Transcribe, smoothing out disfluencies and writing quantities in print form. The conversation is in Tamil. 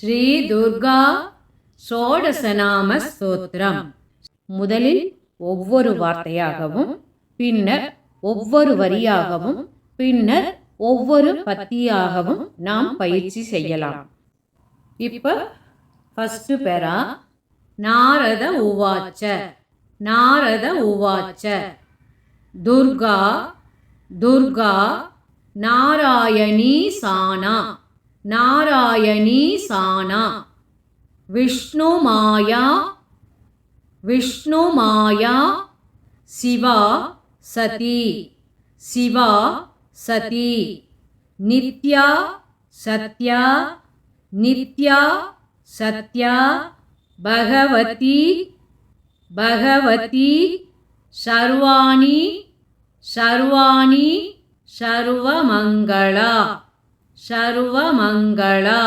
ஸ்ரீ துர்கா ஷோடசநாம ஸ்தோத்திரம். முதலில் ஒவ்வொரு வார்த்தையாகவும், பின்னர் ஒவ்வொரு வரியாகவும், பின்னர் ஒவ்வொரு பத்தியாகவும் நாம் பயிற்சி செய்யலாம். இப்போ ஃபஸ்ட்டு பேரா நாரத உவாச்ச. நாரத உவாச்ச துர்கா துர்கா நாராயணீ சானா. நாராயணீ சானா விஷ்ணுமாயா. விஷ்ணுமாயா சிவா சதி. சிவா சதி நித்யா சத்யா. நித்யா சத்யா பகவதி. பகவதி சர்வாணி. சர்வாணி சர்வமங்களா. சர்வமங்களா